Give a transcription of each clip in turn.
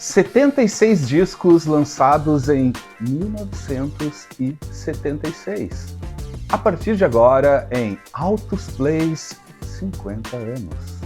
76 discos lançados em 1976. A partir de agora, em Altos Plays 50 anos.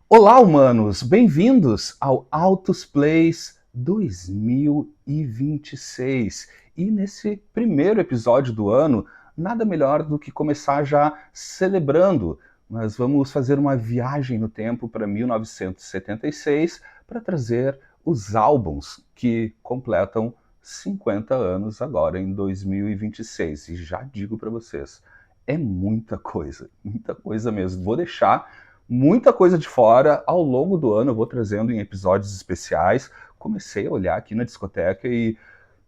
Olá, humanos! Bem-vindos ao Altos Plays 2026. E nesse primeiro episódio do ano, nada melhor do que começar já celebrando. Nós vamos fazer uma viagem no tempo para 1976 para trazer os álbuns que completam 50 anos agora em 2026. E já digo para vocês, é muita coisa mesmo. Vou deixar muita coisa de fora ao longo do ano, eu vou trazendo em episódios especiais. Comecei a olhar aqui na discoteca e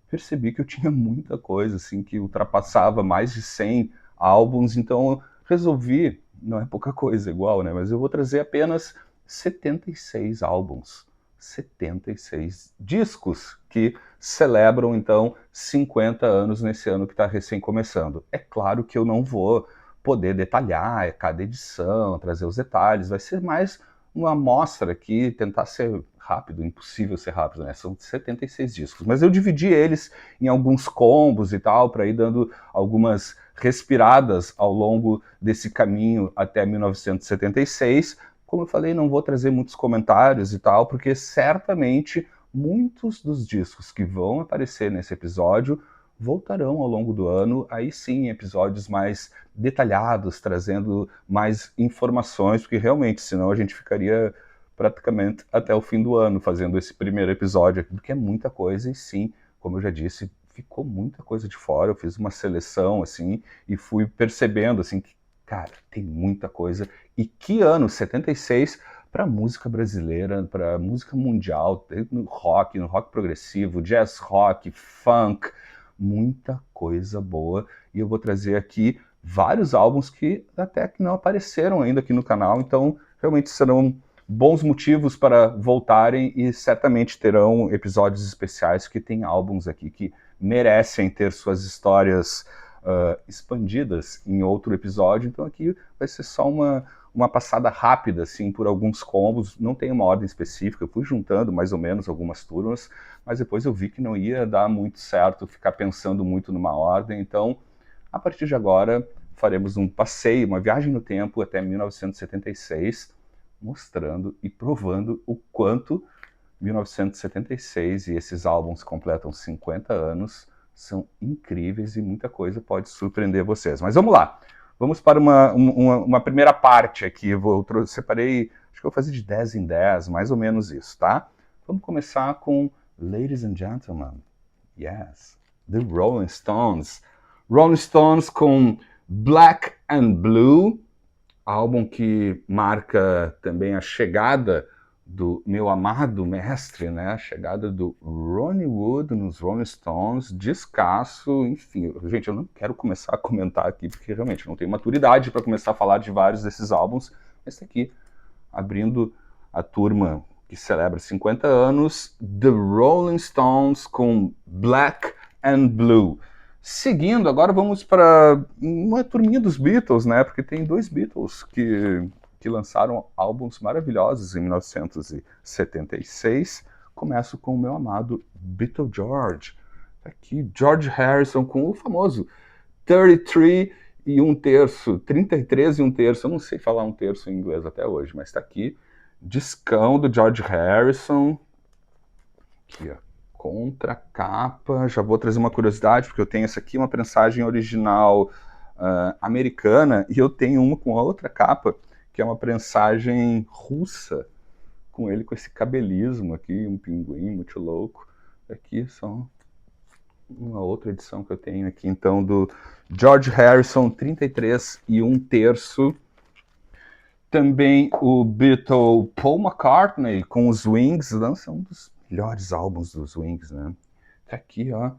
percebi que eu tinha muita coisa, assim, que ultrapassava mais de 100 álbuns, então eu resolvi, não é pouca coisa igual, né, mas eu vou trazer apenas 76 álbuns, 76 discos que celebram, então, 50 anos nesse ano que está recém começando. É claro que eu não vou poder detalhar cada edição, trazer os detalhes, vai ser mais uma amostra aqui, tentar ser rápido, impossível ser rápido, né? São 76 discos, mas eu dividi eles em alguns combos e tal, para ir dando algumas respiradas ao longo desse caminho até 1976. Como eu falei, não vou trazer muitos comentários e tal, porque certamente muitos dos discos que vão aparecer nesse episódio voltarão ao longo do ano, aí sim, episódios mais detalhados, trazendo mais informações, porque realmente, senão a gente ficaria praticamente até o fim do ano fazendo esse primeiro episódio aqui, porque é muita coisa, e sim, como eu já disse, ficou muita coisa de fora. Eu fiz uma seleção, assim, e fui percebendo, assim, que, cara, tem muita coisa. E que ano, 76, para música brasileira, para música mundial, no rock progressivo, jazz rock, funk, muita coisa boa. E eu vou trazer aqui vários álbuns que até que não apareceram ainda aqui no canal, então realmente serão bons motivos para voltarem, e certamente terão episódios especiais que tem álbuns aqui que merecem ter suas histórias expandidas em outro episódio. Então aqui vai ser só uma passada rápida, assim, por alguns combos. Não tem uma ordem específica, eu fui juntando mais ou menos algumas turmas, mas depois eu vi que não ia dar muito certo ficar pensando muito numa ordem. Então, a partir de agora, faremos um passeio, uma viagem no tempo até 1976, mostrando e provando o quanto 1976 e esses álbuns completam 50 anos, são incríveis e muita coisa pode surpreender vocês. Mas vamos lá, vamos para uma primeira parte aqui. Separei, acho que eu vou fazer de 10 em 10, mais ou menos isso, tá? Vamos começar com Ladies and Gentlemen, yes, The Rolling Stones. Rolling Stones com Black and Blue, álbum que marca também a chegada do meu amado mestre, né? A chegada do Ronnie Wood nos Rolling Stones, descasso, enfim. Gente, eu não quero começar a comentar aqui, porque realmente não tenho maturidade para começar a falar de vários desses álbuns, mas está aqui, abrindo a turma que celebra 50 anos, The Rolling Stones com Black and Blue. Seguindo, agora vamos para uma turminha dos Beatles, né? Porque tem dois Beatles que lançaram álbuns maravilhosos em 1976. Começo com o meu amado Beatle George. Aqui, George Harrison com o famoso 33 e um terço, 33 e um terço. Eu não sei falar um terço em inglês até hoje, mas está aqui. Discão do George Harrison. Aqui, ó. Contracapa, já vou trazer uma curiosidade, porque eu tenho essa aqui, uma prensagem original americana, e eu tenho uma com a outra capa, que é uma prensagem russa, com ele com esse cabelismo aqui, um pinguim muito louco. Aqui só uma outra edição que eu tenho aqui, então, do George Harrison, 33 e um terço. Também o Beatle Paul McCartney com os Wings, lança um dos melhores álbuns dos Wings, né? Tá aqui, ó.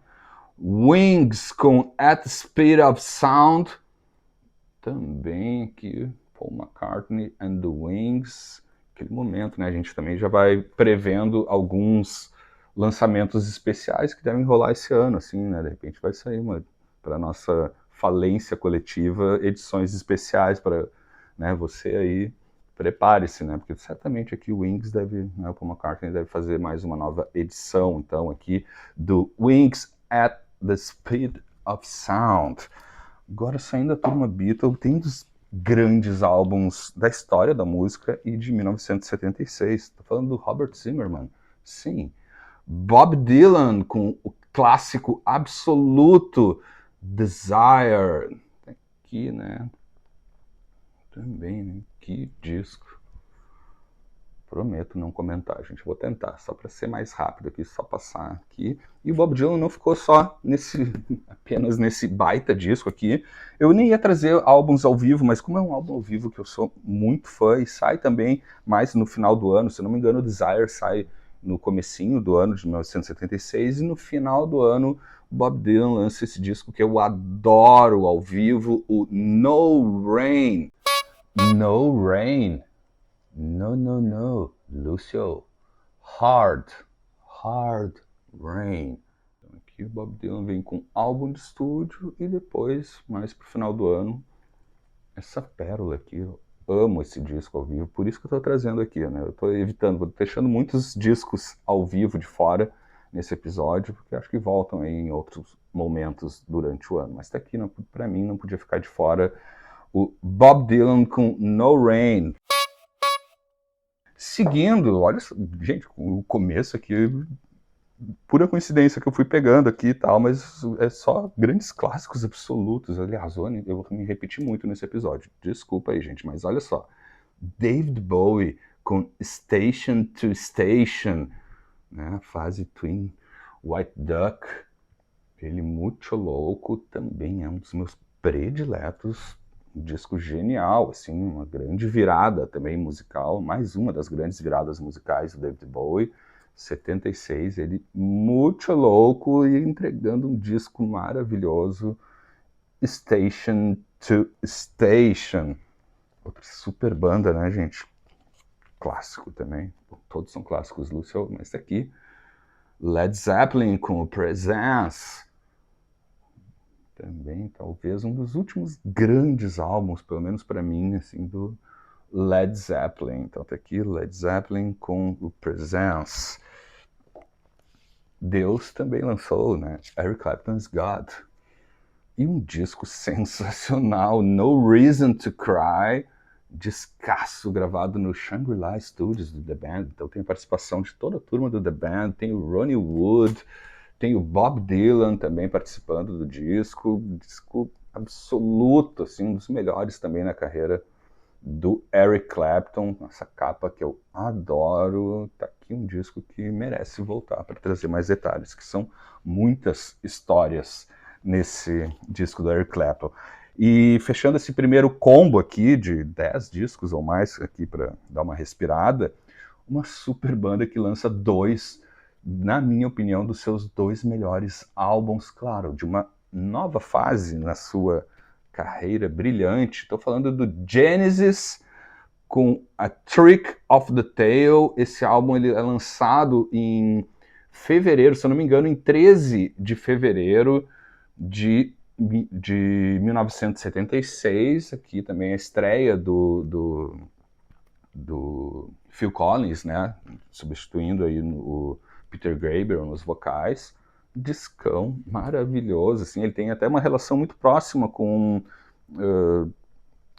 Wings com At the Speed of Sound. Também aqui, Paul McCartney and the Wings. Aquele momento, né? A gente também já vai prevendo alguns lançamentos especiais que devem rolar esse ano, assim, né? De repente vai sair uma para nossa falência coletiva, edições especiais para, né, você aí, prepare-se, né, porque certamente aqui o Wings deve, né, o Paul McCartney deve fazer mais uma nova edição, então, aqui, do Wings at the Speed of Sound. Agora, saindo da turma Beatles, tem um dos grandes álbuns da história da música e de 1976. Estou falando do Robert Zimmerman. Sim. Bob Dylan com o clássico absoluto Desire. Aqui, né? Também, né? Que disco. Prometo não comentar, gente. Vou tentar, só para ser mais rápido aqui, só passar aqui. E o Bob Dylan não ficou só apenas nesse baita disco aqui. Eu nem ia trazer álbuns ao vivo, mas como é um álbum ao vivo que eu sou muito fã e sai também mais no final do ano, se não me engano, o Desire sai no comecinho do ano de 1976 e no final do ano Bob Dylan lança esse disco que eu adoro ao vivo, o No Rain. No Rain. No, no, no, Lucio. Hard Rain. Então aqui o Bob Dylan vem com álbum de estúdio e depois, mais pro final do ano, essa pérola aqui. Eu amo esse disco ao vivo, por isso que eu tô trazendo aqui, né? Eu tô evitando, vou deixando muitos discos ao vivo de fora nesse episódio, porque acho que voltam aí em outros momentos durante o ano. Mas tá aqui, pra mim, não podia ficar de fora o Bob Dylan com No Rain. Seguindo, olha, gente, o começo aqui, pura coincidência que eu fui pegando aqui e tal, mas é só grandes clássicos absolutos. Aliás, eu vou me repetir muito nesse episódio. Desculpa aí, gente, mas olha só. David Bowie com Station to Station, né, a fase Twin White Duck. Ele muito louco, também é um dos meus prediletos. Um disco genial, assim, uma grande virada também musical, mais uma das grandes viradas musicais do David Bowie, 76, ele muito louco e entregando um disco maravilhoso, Station to Station. Outra super banda, né, gente? Clássico também, todos são clássicos, Lúcio, mas tá aqui, Led Zeppelin com o Presence. Também, talvez, um dos últimos grandes álbuns, pelo menos para mim, assim, do Led Zeppelin. Então tá aqui Led Zeppelin com o Presence. Deus também lançou, né? Eric Clapton's God. E um disco sensacional, No Reason to Cry, descasso, gravado no Shangri-La Studios do The Band. Então tem a participação de toda a turma do The Band, tem o Ronnie Wood, tem o Bob Dylan também participando do disco absoluto, assim, um dos melhores também na carreira do Eric Clapton, essa capa que eu adoro. Tá aqui um disco que merece voltar para trazer mais detalhes, que são muitas histórias nesse disco do Eric Clapton. E fechando esse primeiro combo aqui de 10 discos ou mais aqui para dar uma respirada, uma super banda que lança dois, na minha opinião, dos seus dois melhores álbuns, claro, de uma nova fase na sua carreira brilhante. Estou falando do Genesis com A Trick of the Tail. Esse álbum ele é lançado em fevereiro, se eu não me engano, em 13 de fevereiro de 1976. Aqui também a estreia do Phil Collins, né, substituindo aí o Peter Gabriel nos vocais. Discão maravilhoso, assim, ele tem até uma relação muito próxima com,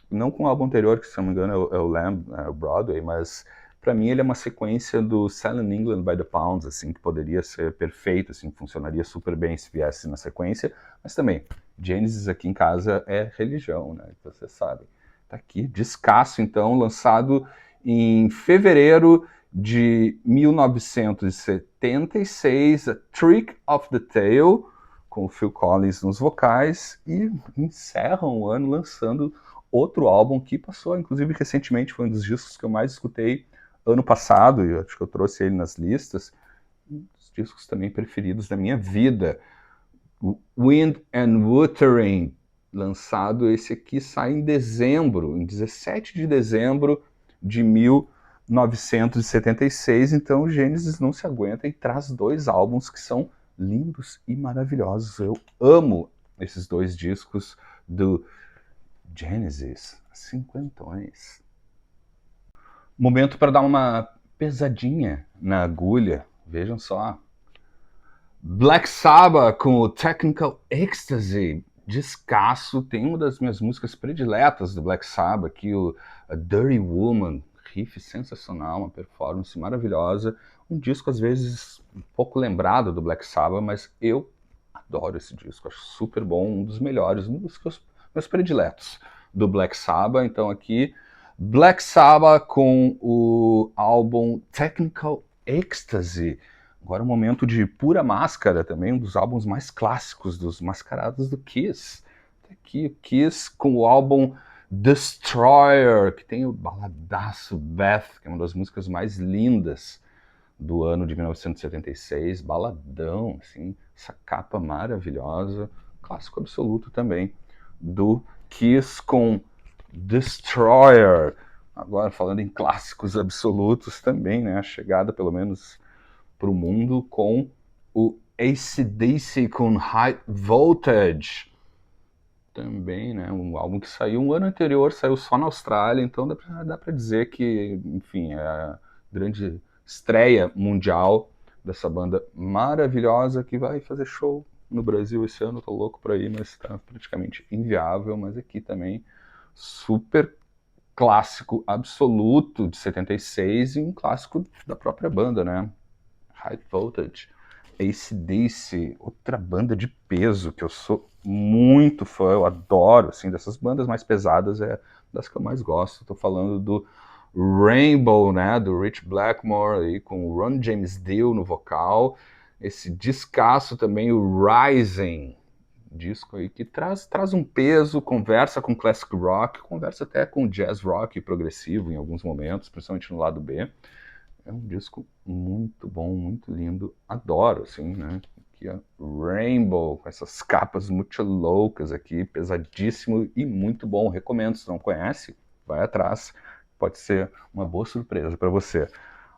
não com o álbum anterior, que se não me engano é o Lamb, o Broadway, mas para mim ele é uma sequência do Selling England by the Pounds, assim, que poderia ser perfeito, assim, funcionaria super bem se viesse na sequência, mas também, Genesis aqui em casa é religião, né, você sabe. Tá aqui, descasso, então, lançado em fevereiro de 1976, A Trick of the Tail, com o Phil Collins nos vocais, e encerram o ano lançando outro álbum que passou, inclusive, recentemente, foi um dos discos que eu mais escutei ano passado, e acho que eu trouxe ele nas listas, um dos discos também preferidos da minha vida, Wind and Wuthering, lançado, esse aqui sai em dezembro, em 17 de dezembro de 1976, então o Genesis não se aguenta e traz dois álbuns que são lindos e maravilhosos. Eu amo esses dois discos, do Genesis, cinquentões. Momento para dar uma pesadinha na agulha, vejam só. Black Sabbath com o Technical Ecstasy, descasso, tem uma das minhas músicas prediletas do Black Sabbath, aqui o A Dirty Woman, riff sensacional, uma performance maravilhosa, um disco às vezes um pouco lembrado do Black Sabbath, mas eu adoro esse disco, acho super bom, um dos melhores, um dos meus prediletos do Black Sabbath. Então aqui, Black Sabbath com o álbum Technical Ecstasy. Agora um momento de Pura Máscara também, um dos álbuns mais clássicos dos mascarados do Kiss. Tá aqui o Kiss com o álbum Destroyer, que tem o baladaço Beth, que é uma das músicas mais lindas do ano de 1976, baladão, assim, essa capa maravilhosa, clássico absoluto também do Kiss com Destroyer. Agora falando em clássicos absolutos também, né, a chegada pelo menos para o mundo com o AC/DC com High Voltage. Também, né, um álbum que saiu um ano anterior, saiu só na Austrália, então dá para dizer que, enfim, é a grande estreia mundial dessa banda maravilhosa que vai fazer show no Brasil esse ano. Tô louco para ir, mas está praticamente inviável. Mas aqui também super clássico absoluto de 76 e um clássico da própria banda, né? High Voltage, AC/DC, outra banda de peso que eu sou muito fã, eu adoro, assim, dessas bandas mais pesadas, é das que eu mais gosto. Tô falando do Rainbow, né, do Rich Blackmore, aí, com o Ron James Dio no vocal, esse descasso também, o Rising, disco aí que traz um peso, conversa com classic rock, conversa até com jazz rock progressivo em alguns momentos, principalmente no lado B. É um disco muito bom, muito lindo, adoro, assim, né? Aqui, ó, Rainbow, com essas capas muito loucas aqui, pesadíssimo e muito bom, recomendo, se não conhece, vai atrás, pode ser uma boa surpresa para você.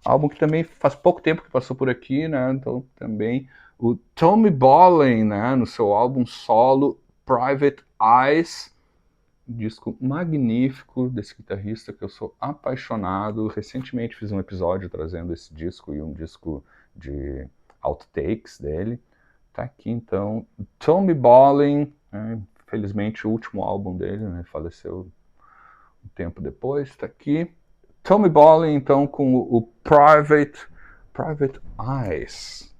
Álbum que também faz pouco tempo que passou por aqui, né? Então também o Tommy Bolin, né? No seu álbum solo Private Eyes, um disco magnífico desse guitarrista que eu sou apaixonado. Recentemente fiz um episódio trazendo esse disco e um disco de outtakes dele. Tá aqui então, Tommy Bolin, né? Infelizmente o último álbum dele, né? Faleceu um tempo depois. Tá aqui. Tommy Bolin, então, com o Private Eyes.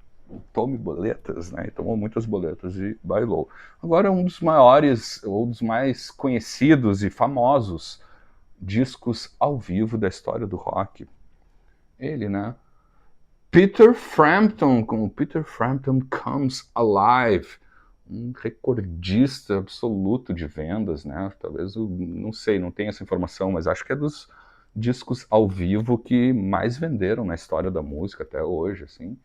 Tome boletas, né? E tomou muitas boletas e bailou. Agora, um dos maiores, ou dos mais conhecidos e famosos discos ao vivo da história do rock. Ele, né? Peter Frampton, com o Peter Frampton Comes Alive. Um recordista absoluto de vendas, né? Talvez, não sei, não tenho essa informação, mas acho que é dos discos ao vivo que mais venderam na história da música até hoje, assim.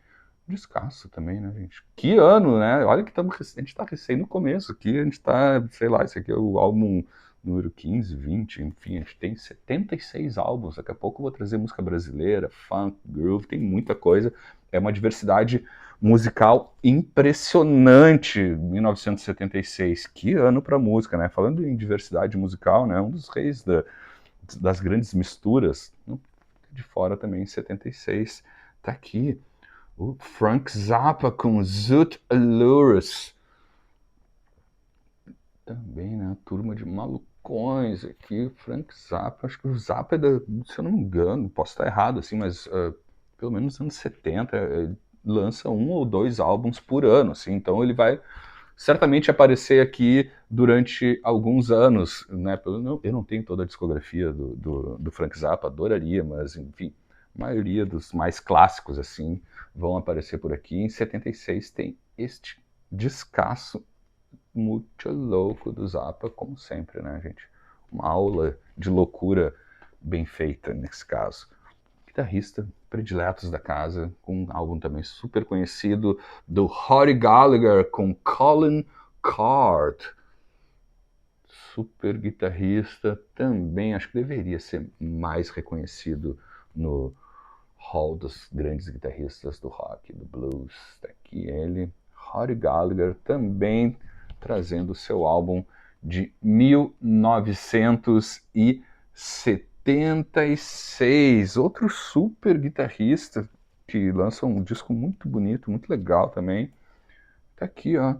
Descasso também, né, gente? Que ano, né? Olha que a gente tá recém no começo aqui, a gente tá, sei lá, esse aqui é o álbum número 15, 20, enfim, a gente tem 76 álbuns, daqui a pouco eu vou trazer música brasileira, funk, groove, tem muita coisa, é uma diversidade musical impressionante, 1976, que ano pra música, né? Falando em diversidade musical, né, um dos reis das grandes misturas, de fora também, em 76, tá aqui, o Frank Zappa com Zoot Allures. Também, né? Turma de malucões aqui. Frank Zappa. Acho que o Zappa é se eu não me engano, posso estar errado, assim, mas pelo menos nos anos 70, ele lança um ou dois álbuns por ano, assim. Então ele vai certamente aparecer aqui durante alguns anos, né? Eu não tenho toda a discografia do Frank Zappa, adoraria, mas enfim, a maioria dos mais clássicos, assim, vão aparecer por aqui. Em 76 tem este descasso muito louco do Zappa, como sempre, né, gente? Uma aula de loucura bem feita nesse caso. Guitarrista prediletos da casa, com um álbum também super conhecido do Rory Gallagher com Colin Card. Super guitarrista, também acho que deveria ser mais reconhecido no hall dos grandes guitarristas do rock, do blues. Está aqui ele, Rory Gallagher, também trazendo o seu álbum de 1976. Outro super guitarrista que lança um disco muito bonito, muito legal também. Tá aqui, ó.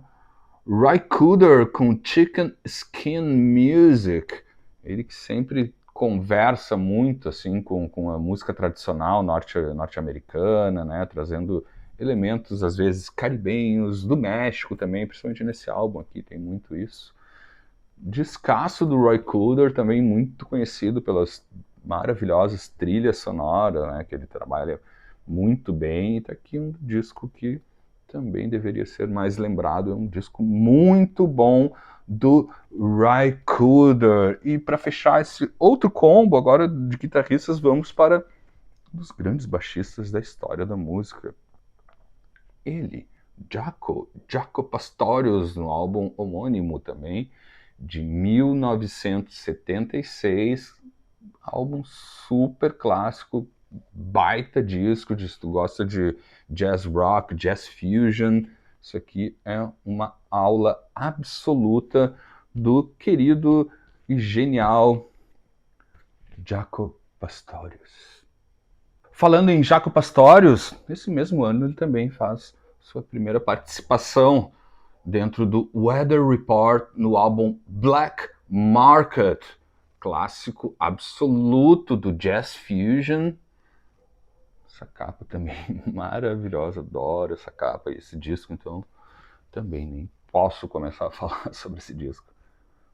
Ry Cooder com Chicken Skin Music. Ele que sempre conversa muito assim com a música tradicional norte-americana, né, trazendo elementos às vezes caribenhos, do México também, principalmente nesse álbum aqui tem muito isso. Descasso do Ry Cooder, também muito conhecido pelas maravilhosas trilhas sonoras, né, que ele trabalha muito bem. E tá aqui um disco que também deveria ser mais lembrado, é um disco muito bom do Ry Cooder. E para fechar esse outro combo agora de guitarristas, vamos para um dos grandes baixistas da história da música. Ele, Jaco Pastorius, no álbum homônimo também, de 1976, álbum super clássico, baita disco, se tu gosta de jazz rock, jazz fusion, isso aqui é uma aula absoluta do querido e genial Jaco Pastorius. Falando em Jaco Pastorius, nesse mesmo ano ele também faz sua primeira participação dentro do Weather Report no álbum Black Market, clássico absoluto do Jazz Fusion. Essa capa também maravilhosa, adoro essa capa e esse disco, então também nem posso começar a falar sobre esse disco.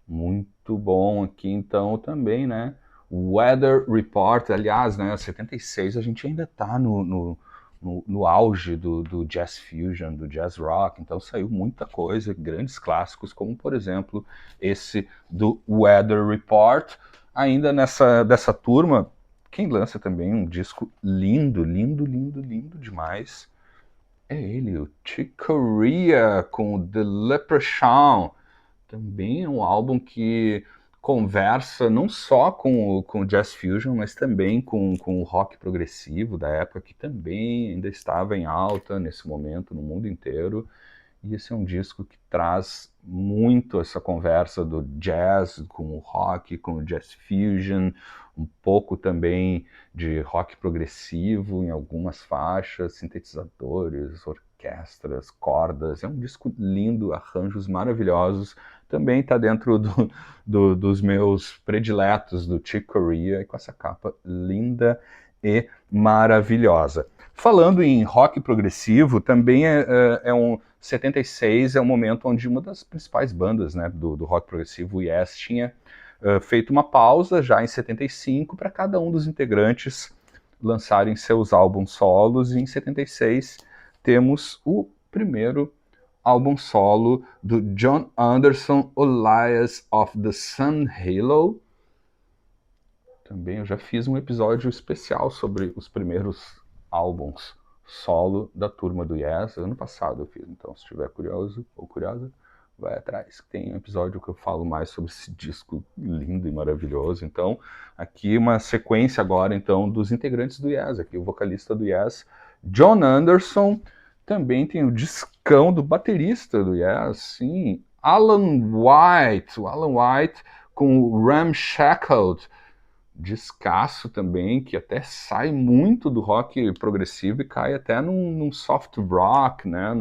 Muito bom aqui, então, também, né? Weather Report, aliás, né? 76 a gente ainda tá no auge do Jazz Fusion, do Jazz Rock, então saiu muita coisa, grandes clássicos, como por exemplo esse do Weather Report. Ainda dessa turma, quem lança também um disco lindo, lindo, lindo, lindo demais, é ele, o Chick Corea, com The Leprechaun. Também é um álbum que conversa não só com o Jazz Fusion, mas também com o rock progressivo da época, que também ainda estava em alta nesse momento no mundo inteiro. E esse é um disco que traz muito essa conversa do jazz com o rock, com o jazz fusion, um pouco também de rock progressivo em algumas faixas, sintetizadores, orquestras, cordas. É um disco lindo, arranjos maravilhosos. Também está dentro dos meus prediletos do Chick Corea, e com essa capa linda e maravilhosa. Falando em rock progressivo, também é um 76 é um momento onde uma das principais bandas, né, do rock progressivo, o Yes, tinha feito uma pausa já em 75 para cada um dos integrantes lançarem seus álbuns solos, e em 76 temos o primeiro álbum solo do Jon Anderson, Elias of the Sun Halo. Também eu já fiz um episódio especial sobre os primeiros álbuns solo da turma do Yes, ano passado eu fiz, então se estiver curioso ou curiosa, vai atrás, tem um episódio que eu falo mais sobre esse disco lindo e maravilhoso. Então, aqui uma sequência agora, então, dos integrantes do Yes, aqui o vocalista do Yes, Jon Anderson, também tem o discão do baterista do Yes, sim, Alan White, o Alan White com o Ramshackled, descasso também, que até sai muito do rock progressivo e cai até num soft rock, né,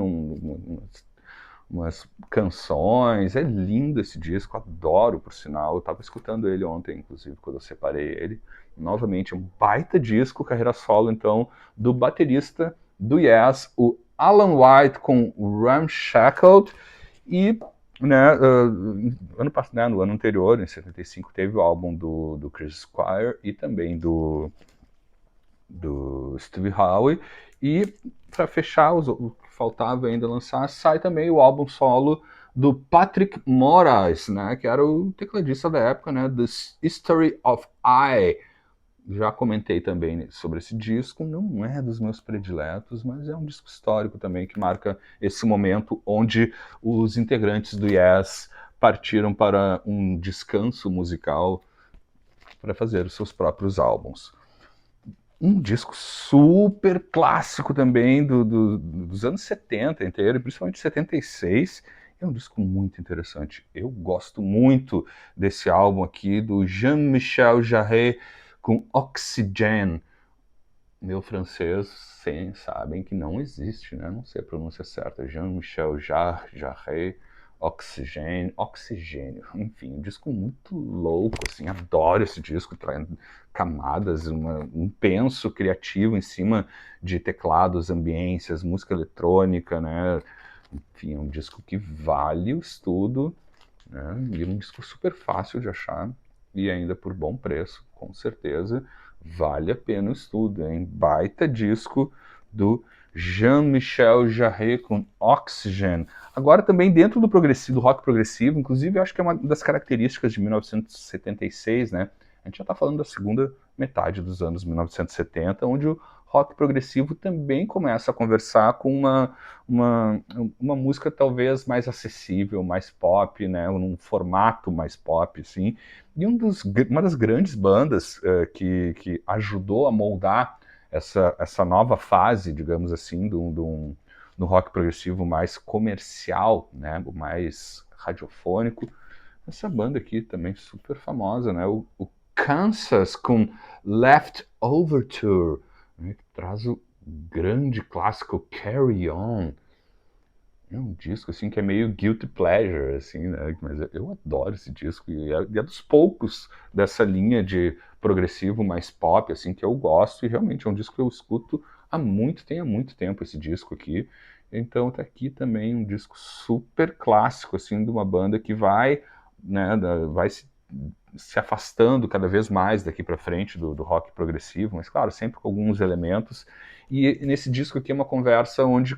umas canções. É lindo esse disco, adoro, por sinal. Eu estava escutando ele ontem, inclusive, quando eu separei ele. Novamente, um baita disco, carreira solo, então, do baterista do Yes, o Alan White com Ramshackled. E no ano anterior, em 75, teve o álbum do Chris Squire e também do Steve Howe. E para fechar, o que faltava ainda lançar, sai também o álbum solo do Patrick Moraz, né, que era o tecladista da época, né, The History of I. Já comentei também sobre esse disco, não é dos meus prediletos, mas é um disco histórico também que marca esse momento onde os integrantes do Yes partiram para um descanso musical para fazer os seus próprios álbuns. Um disco super clássico também dos anos 70 inteiro, principalmente 76, É um disco muito interessante. Eu gosto muito desse álbum aqui do Jean-Michel Jarre com Oxygène. Meu francês, sim, sabem que não existe, né? Não sei a pronúncia certa. Jean-Michel Jarre, Oxigênio. Enfim, um disco muito louco, assim. Adoro esse disco, traz camadas, um penso criativo em cima de teclados, ambiências, música eletrônica, né? Enfim, é um disco que vale o estudo, né? E um disco super fácil de achar e ainda por bom preço, com certeza vale a pena o estudo, hein? Baita disco do Jean-Michel Jarre com Oxygen. Agora também dentro do progressivo, do rock progressivo, inclusive eu acho que é uma das características de 1976, né? A gente já está falando da segunda metade dos anos 1970, onde o rock progressivo também começa a conversar com uma música talvez mais acessível, mais pop, né, num formato mais pop, assim. E uma das grandes bandas que ajudou a moldar essa nova fase, digamos assim, do rock progressivo mais comercial, né, o mais radiofônico, essa banda aqui também super famosa, né, o Kansas com Leftover Tour, né, que traz o grande clássico Carry On. É um disco assim que é meio guilty pleasure, assim, né? Mas eu adoro esse disco e é dos poucos dessa linha de progressivo mais pop, assim, que eu gosto e realmente é um disco que eu escuto há muito tempo esse disco aqui. Então tá aqui também um disco super clássico, assim, de uma banda que vai, né, vai se afastando cada vez mais daqui para frente do rock progressivo, mas claro, sempre com alguns elementos. E nesse disco aqui é uma conversa onde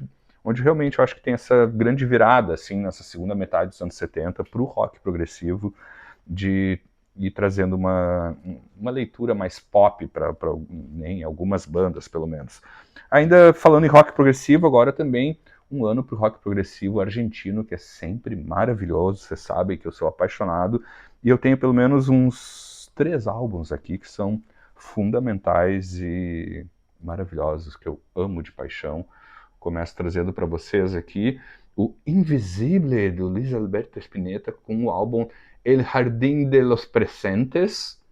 realmente eu acho que tem essa grande virada, assim, nessa segunda metade dos anos 70 para o rock progressivo, de ir trazendo uma leitura mais pop para em algumas bandas, pelo menos. Ainda falando em rock progressivo, agora também um ano para o rock progressivo argentino, que é sempre maravilhoso, vocês sabem que eu sou apaixonado, e eu tenho pelo menos uns 3 álbuns aqui que são fundamentais e maravilhosos, que eu amo de paixão. Começo trazendo para vocês aqui o Invisible, do Luis Alberto Spinetta, com o álbum El Jardín de los Presentes.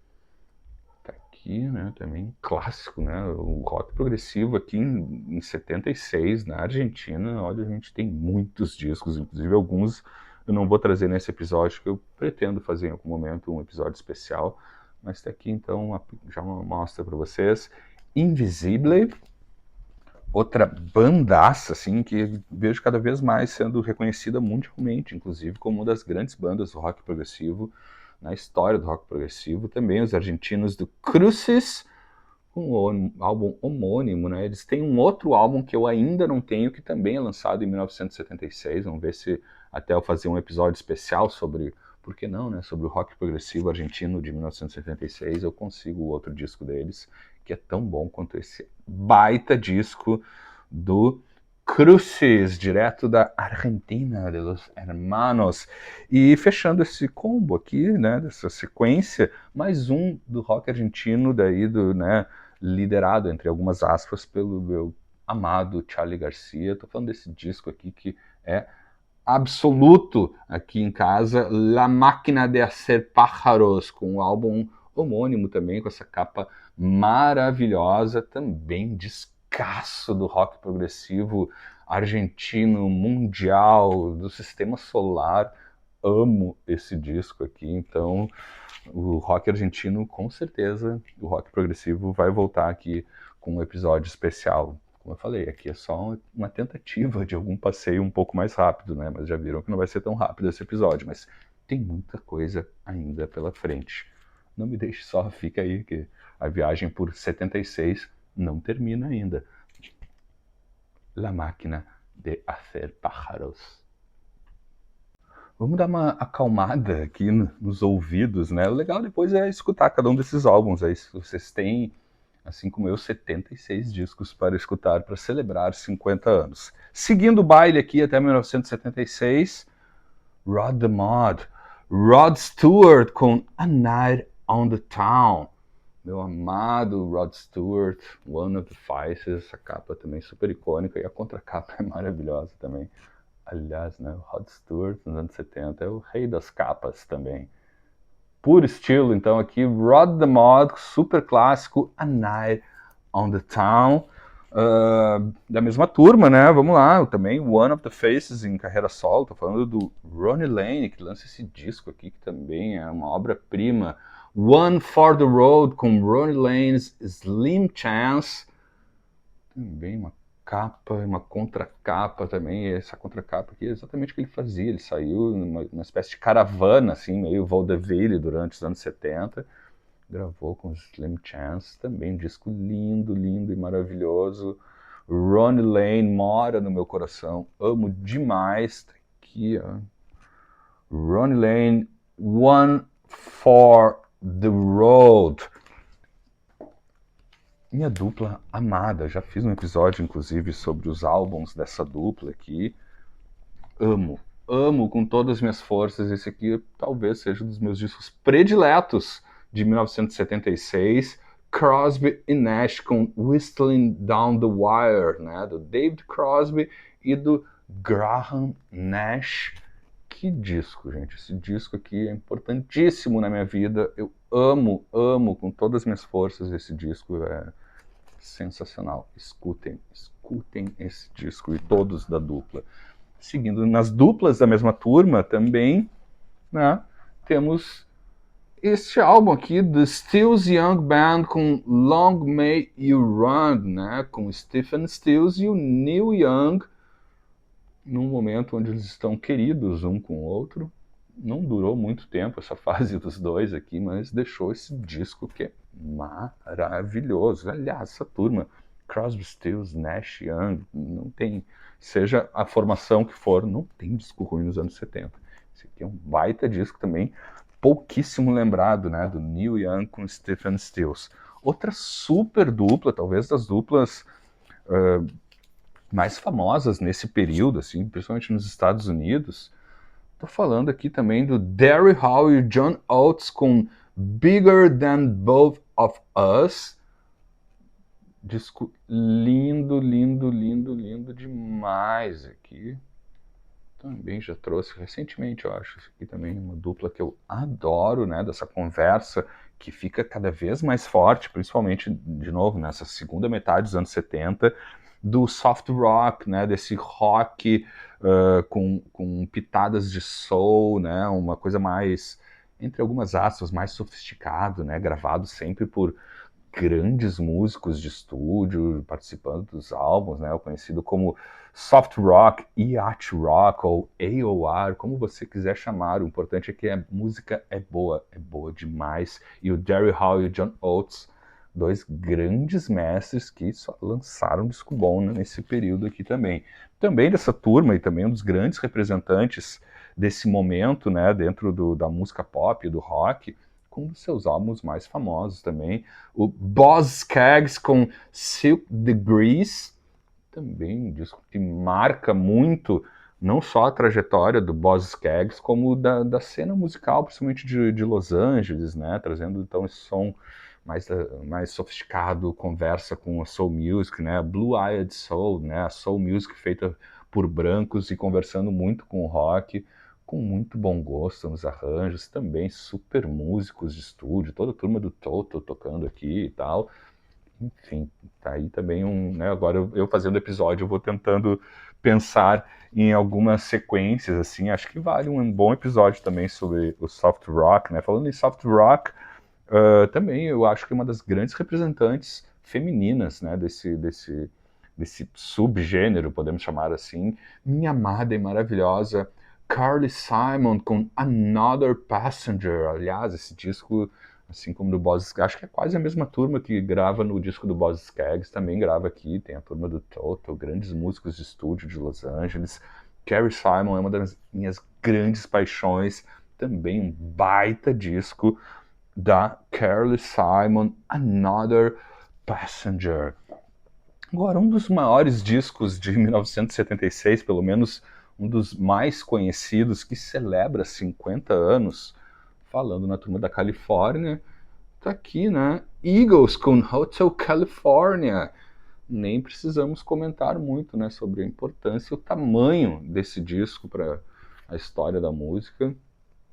Tá aqui, né, também clássico, né, o rock progressivo aqui em 76, na Argentina. Olha, a gente tem muitos discos, inclusive alguns eu não vou trazer nesse episódio, que eu pretendo fazer em algum momento um episódio especial, mas tá aqui então já uma amostra para vocês. Invisible, outra bandaça, assim, que vejo cada vez mais sendo reconhecida mundialmente, inclusive como uma das grandes bandas do rock progressivo na história do rock progressivo. Também os argentinos do Crucis, com o álbum homônimo, né? Eles têm um outro álbum que eu ainda não tenho, que também é lançado em 1976. Vamos ver se até eu fazer um episódio especial sobre, por que não, né? Sobre o rock progressivo argentino de 1976, eu consigo o outro disco deles, que é tão bom quanto esse baita disco do Crucis, direto da Argentina, de los Hermanos. E fechando esse combo aqui, né, dessa sequência, mais um do rock argentino, daí né, liderado, entre algumas aspas, pelo meu amado Charly Garcia. Estou falando desse disco aqui que é absoluto aqui em casa, La Máquina de Hacer Pájaros, com o álbum homônimo também, com essa capa maravilhosa, também descasso do rock progressivo argentino, mundial, do sistema solar. Amo esse disco aqui, então o rock argentino, com certeza, o rock progressivo vai voltar aqui com um episódio especial. Como eu falei, aqui é só uma tentativa de algum passeio um pouco mais rápido, né? Mas já viram que não vai ser tão rápido esse episódio, mas tem muita coisa ainda pela frente. Não me deixe só, fica aí que a viagem por 76 não termina ainda. La Máquina de Hacer Pájaros. Vamos dar uma acalmada aqui nos ouvidos, né? O legal depois é escutar cada um desses álbuns aí. Se vocês têm, assim como eu, 76 discos para escutar para celebrar 50 anos. Seguindo o baile aqui até 1976, Rod the Mod. Rod Stewart com A Night on the Town. Meu amado Rod Stewart, One of the Faces, essa capa também super icônica e a contracapa é maravilhosa também. Aliás, né, o Rod Stewart nos anos 70 é o rei das capas também. Puro estilo, então aqui, Rod the Mod, super clássico, A Night on the Town, da mesma turma, né, vamos lá, também One of the Faces em carreira solo, tô falando do Ronnie Lane, que lança esse disco aqui, que também é uma obra-prima, One for the Road, com Ronnie Lane's Slim Chance, também uma capa, uma contracapa também, e essa contracapa aqui é exatamente o que ele fazia, ele saiu numa espécie de caravana, assim, meio vaudeville durante os anos 70, gravou com Slim Chance, também um disco lindo, lindo e maravilhoso. Ronnie Lane mora no meu coração, amo demais, tá aqui, ó. Ronnie Lane, One for the Road. Minha dupla amada, já fiz um episódio, inclusive, sobre os álbuns dessa dupla aqui. Amo com todas as minhas forças. Esse aqui talvez seja um dos meus discos prediletos de 1976. Crosby e Nash com Whistling Down the Wire, né? Do David Crosby e do Graham Nash. Que disco, gente. Esse disco aqui é importantíssimo na minha vida. Eu amo com todas as minhas forças esse disco. É sensacional. Escutem esse disco e todos da dupla. Seguindo nas duplas da mesma turma também, né, temos este álbum aqui, The Stills Young Band, com Long May You Run, né, com Stephen Stills e o Neil Young, num momento onde eles estão queridos um com o outro. Não durou muito tempo essa fase dos dois aqui, mas deixou esse disco que é maravilhoso. Aliás, essa turma, Crosby, Stills, Nash, Young, não tem, seja a formação que for, não tem disco ruim nos anos 70. Esse aqui é um baita disco também, pouquíssimo lembrado, né, do Neil Young com Stephen Stills. Outra super dupla, talvez das duplas mais famosas nesse período, assim, principalmente nos Estados Unidos. Tô falando aqui também do Daryl Hall e John Oates com Bigger Than Both of Us. Disco lindo, lindo, lindo, lindo demais aqui. Também já trouxe recentemente, eu acho. Isso aqui também é uma dupla que eu adoro, né? Dessa conversa que fica cada vez mais forte, principalmente, de novo, nessa segunda metade dos anos 70, do soft rock, né? Desse rock com pitadas de soul, né? Uma coisa mais, entre algumas aspas, mais sofisticado, né? Gravado sempre por grandes músicos de estúdio participando dos álbuns, né? O conhecido como soft rock, yacht rock ou AOR, como você quiser chamar. O importante é que a música é boa demais. E o Daryl Hall e o John Oates, dois grandes mestres que só lançaram disco bom, né, nesse período aqui também. Também dessa turma e também um dos grandes representantes desse momento, né, dentro da música pop e do rock, com um dos seus álbuns mais famosos também, o Boz Scaggs com Silk Degrees, também um disco que marca muito não só a trajetória do Boz Scaggs, como da cena musical, principalmente de Los Angeles, né, trazendo então esse som mais sofisticado, conversa com a soul music, né, Blue-Eyed Soul, né, a soul music feita por brancos e conversando muito com o rock, com muito bom gosto nos arranjos, também super músicos de estúdio, toda a turma do Toto tocando aqui e tal. Enfim, tá aí também né, agora eu fazendo episódio, eu vou tentando pensar em algumas sequências, assim, acho que vale um bom episódio também sobre o soft rock, né, falando em soft rock, também eu acho que uma das grandes representantes femininas, né, desse subgênero, podemos chamar assim, minha amada e maravilhosa Carly Simon com Another Passenger. Aliás, esse disco, assim como do Boz Scaggs, acho que é quase a mesma turma que grava no disco do Boz Scaggs, também grava aqui, tem a turma do Toto, grandes músicos de estúdio de Los Angeles. Carly Simon é uma das minhas grandes paixões, também um baita disco da Carly Simon, Another Passenger. Agora, um dos maiores discos de 1976, pelo menos um dos mais conhecidos, que celebra 50 anos, falando na turma da Califórnia, tá aqui, né? Eagles com Hotel California. nem precisamos comentar muito, né, sobre a importância e o tamanho desse disco para a história da música.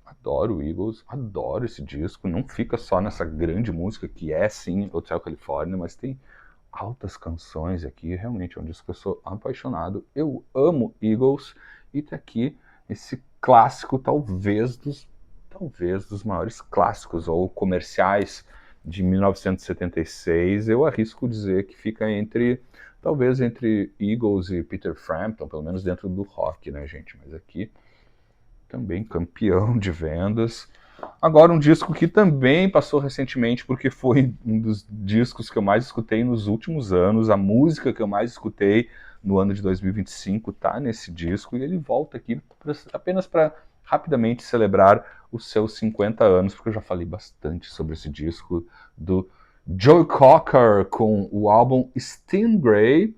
Adoro o Eagles, adoro esse disco, não fica só nessa grande música que é sim Hotel California, mas tem altas canções aqui, realmente é um disco que eu sou apaixonado, eu amo Eagles, e tá aqui esse clássico, talvez dos maiores clássicos ou comerciais de 1976, eu arrisco dizer que fica talvez entre Eagles e Peter Frampton, pelo menos dentro do rock, né, gente, mas aqui também campeão de vendas. Agora um disco que também passou recentemente, porque foi um dos discos que eu mais escutei nos últimos anos, a música que eu mais escutei no ano de 2025 tá nesse disco, e ele volta aqui apenas para rapidamente celebrar os seus 50 anos, porque eu já falei bastante sobre esse disco do Joe Cocker com o álbum Stingray,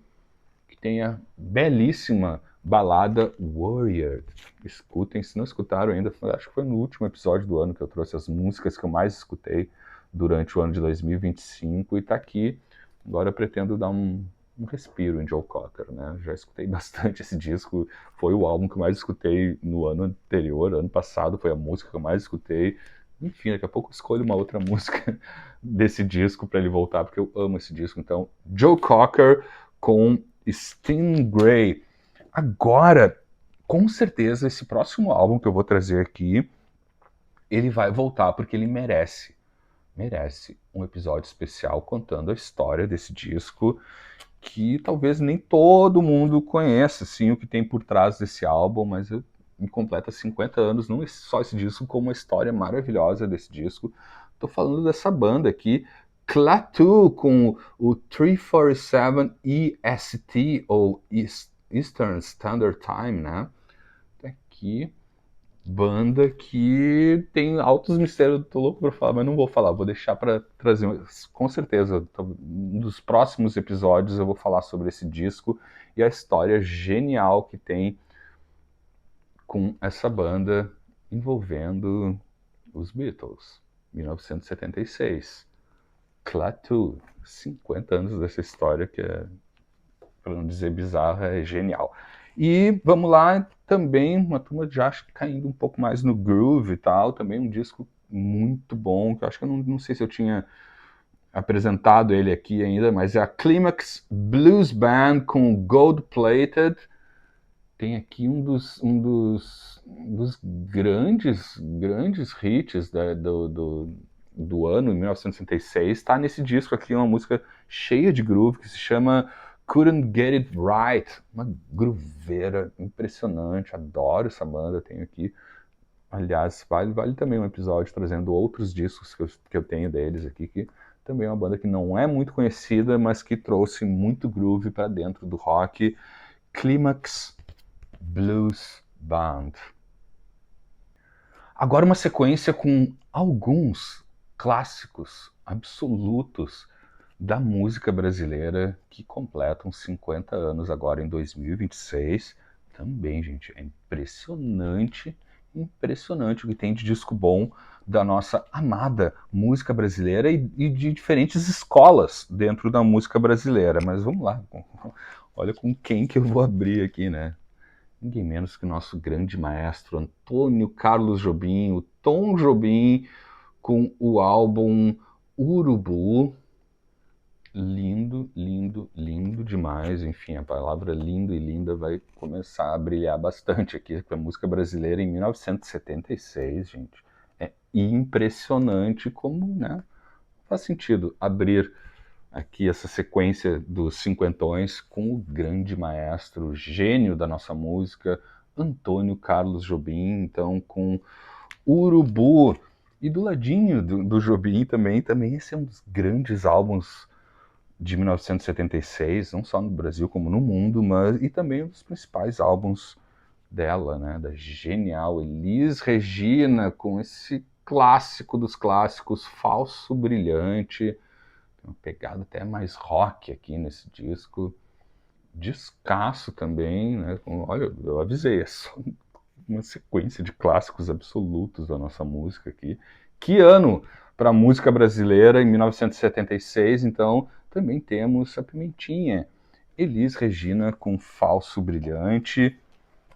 que tem a belíssima balada Warrior. Escutem, se não escutaram ainda, acho que foi no último episódio do ano que eu trouxe as músicas que eu mais escutei durante o ano de 2025, e tá aqui. Agora eu pretendo dar um respiro em Joe Cocker, né? Já escutei bastante esse disco, foi o álbum que eu mais escutei no ano anterior, ano passado foi a música que eu mais escutei. Enfim, daqui a pouco eu escolho uma outra música desse disco para ele voltar, porque eu amo esse disco. Então, Joe Cocker com Stingray. Agora, com certeza, esse próximo álbum que eu vou trazer aqui, ele vai voltar porque ele merece um episódio especial contando a história desse disco, que talvez nem todo mundo conheça, assim, o que tem por trás desse álbum, mas me completa 50 anos, não é só esse disco, como a história maravilhosa desse disco. Tô falando dessa banda aqui, Klaatu, com o 347 EST, ou Eastern Standard Time, né? Aqui, banda que tem altos mistérios, tô louco pra falar, mas não vou falar, vou deixar pra trazer, com certeza, um dos próximos episódios eu vou falar sobre esse disco e a história genial que tem com essa banda envolvendo os Beatles, 1976. Klaatu, 50 anos dessa história que é, para não dizer bizarra, é genial. E vamos lá, também uma turma já caindo um pouco mais no groove e tal, também um disco muito bom, que eu acho que eu não sei se eu tinha apresentado ele aqui ainda, mas é a Climax Blues Band com Gold Plated. Tem aqui um dos grandes hits do ano, em 1966, está nesse disco aqui, uma música cheia de groove, que se chama Couldn't Get It Right, uma grooveira impressionante, adoro essa banda, tenho aqui, aliás, vale também um episódio trazendo outros discos que eu tenho deles aqui, que também é uma banda que não é muito conhecida, mas que trouxe muito groove para dentro do rock. Climax Blues Band. Agora uma sequência com alguns clássicos absolutos da música brasileira que completam 50 anos agora em 2026. Também, gente, é impressionante o que tem de disco bom da nossa amada música brasileira e de diferentes escolas dentro da música brasileira. Mas vamos lá, olha com quem que eu vou abrir aqui, né? Ninguém menos que o nosso grande maestro Antônio Carlos Jobim, o Tom Jobim, com o álbum Urubu. Lindo, lindo, lindo demais. Enfim, a palavra lindo e linda vai começar a brilhar bastante aqui com a música brasileira em 1976, gente. É impressionante como, né, faz sentido abrir aqui essa sequência dos cinquentões com o grande maestro, gênio da nossa música, Antônio Carlos Jobim, então com Urubu. E do ladinho do Jobim também esse é um dos grandes álbuns de 1976, não só no Brasil como no mundo, mas e também um dos principais álbuns dela, né, da genial Elis Regina, com esse clássico dos clássicos, Falso Brilhante. Tem uma pegada até mais rock aqui nesse disco. Descasso também, né? Olha, eu avisei, é só uma sequência de clássicos absolutos da nossa música aqui. Que ano para a música brasileira, em 1976, então também temos a Pimentinha, Elis Regina com Falso Brilhante,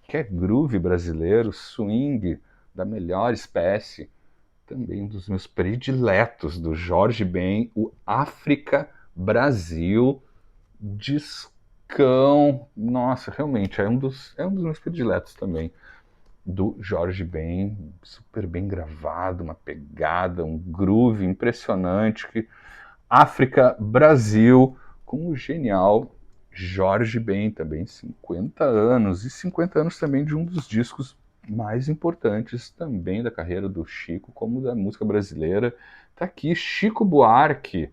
que é groove brasileiro, swing da melhor espécie. Também um dos meus prediletos do Jorge Ben, o África Brasil, discão. Nossa, realmente, é um dos meus prediletos também, do Jorge Ben, super bem gravado, uma pegada, um groove impressionante. África Brasil, com o genial Jorge Ben, também 50 anos, e 50 anos também de um dos discos mais importantes também da carreira do Chico, como da música brasileira. Tá aqui Chico Buarque,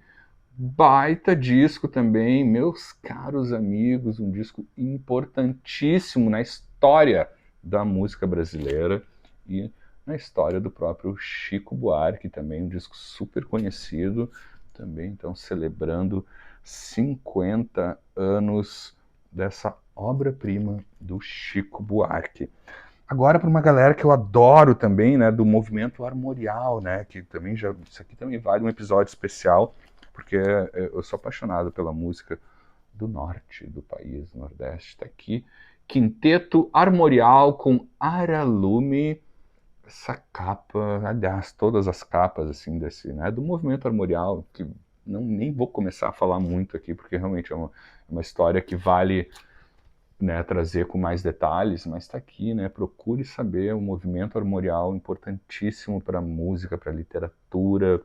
baita disco também, meus caros amigos, um disco importantíssimo na história da música brasileira e na história do próprio Chico Buarque também, um disco super conhecido também, então celebrando 50 anos dessa obra-prima do Chico Buarque. Agora para uma galera que eu adoro também, né, do movimento armorial, né, que também já, isso aqui também vale um episódio especial, porque eu sou apaixonado pela música do norte do país, do Nordeste. Está aqui, Quinteto Armorial com Aralume, essa capa, aliás, todas as capas assim desse, né, do movimento armorial, que nem vou começar a falar muito aqui, porque realmente é uma história que vale, né, trazer com mais detalhes, mas está aqui, né, procure saber o movimento armorial, importantíssimo para a música, para a literatura,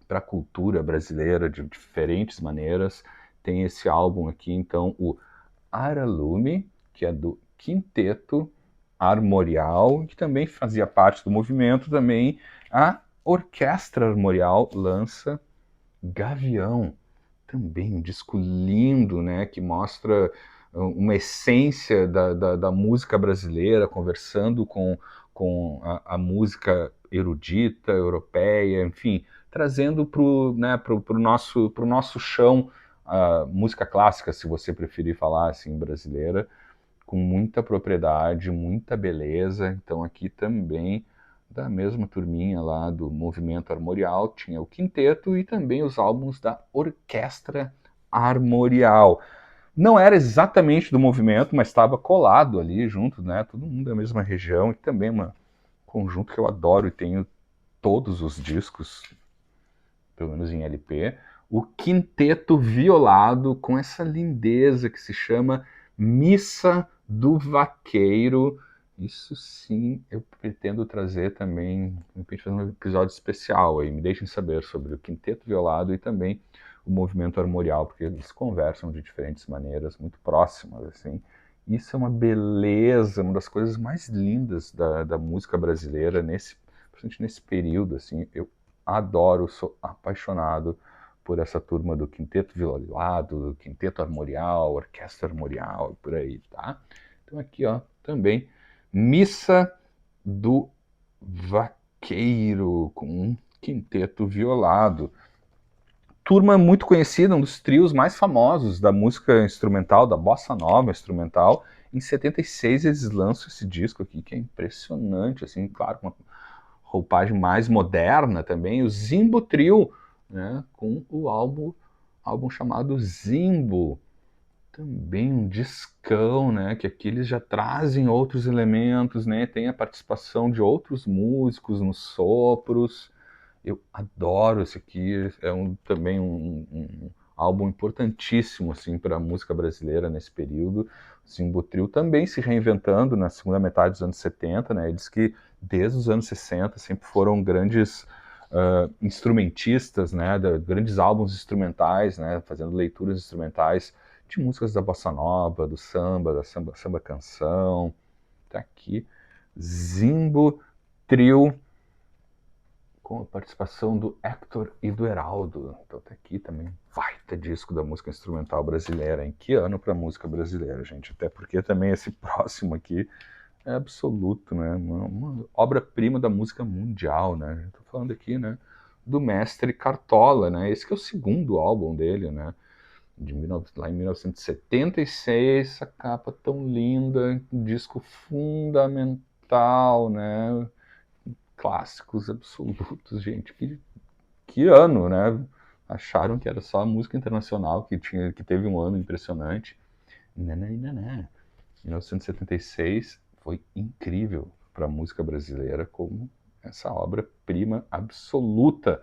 para a cultura brasileira de diferentes maneiras. Tem esse álbum aqui, então, o Aralume, que é do Quinteto Armorial, que também fazia parte do movimento. Também a Orquestra Armorial lança Gavião, também um disco lindo, né, que mostra uma essência da música brasileira, conversando com a música erudita, europeia, enfim, trazendo para o, né, pro nosso chão a música clássica, se você preferir falar assim, brasileira, com muita propriedade, muita beleza. Então aqui também, da mesma turminha lá do Movimento Armorial, tinha o quinteto e também os álbuns da Orquestra Armorial. Não era exatamente do movimento, mas estava colado ali junto, né? Todo mundo da mesma região, e também um conjunto que eu adoro e tenho todos os discos, pelo menos em LP, o Quinteto Violado, com essa lindeza que se chama Missa do Vaqueiro. Isso sim, eu pretendo trazer também, de repente fazer um episódio especial aí, me deixem saber sobre o Quinteto Violado e também o movimento armorial, porque eles conversam de diferentes maneiras, muito próximas, assim. Isso é uma beleza, uma das coisas mais lindas da música brasileira, principalmente nesse período, assim. Eu adoro, sou apaixonado por essa turma do Quinteto Violado, do Quinteto Armorial, Orquestra Armorial e por aí, tá? Então aqui, ó, também Missa do Vaqueiro com um quinteto violado. Turma muito conhecida, um dos trios mais famosos da música instrumental, da bossa nova instrumental. Em 76 eles lançam esse disco aqui, que é impressionante, assim, claro, com uma roupagem mais moderna também, o Zimbo Trio, né, com o álbum chamado Zimbo, também um discão, né, que aqui eles já trazem outros elementos, né, tem a participação de outros músicos nos sopros. Eu adoro esse aqui, é também um álbum importantíssimo assim, para a música brasileira nesse período. O Zimbo Trio também se reinventando na segunda metade dos anos 70, né? Eles que desde os anos 60 sempre foram grandes instrumentistas, né? Grandes álbuns instrumentais, né? Fazendo leituras instrumentais de músicas da bossa nova, do samba, da samba canção. Tá aqui, Zimbo Trio, com a participação do Hector e do Heraldo. Então tá aqui também, baita disco da música instrumental brasileira. Em que ano para a música brasileira, gente? Até porque também esse próximo aqui é absoluto, né? Uma obra-prima da música mundial, né? Estou falando aqui, né? Do mestre Cartola, né? Esse que é o segundo álbum dele, né? Lá em 1976, essa capa tão linda, um disco fundamental, né? Clássicos absolutos, gente. Que ano, né? Acharam que era só a música internacional que teve um ano impressionante. Nananana. 1976 foi incrível para a música brasileira como essa obra-prima absoluta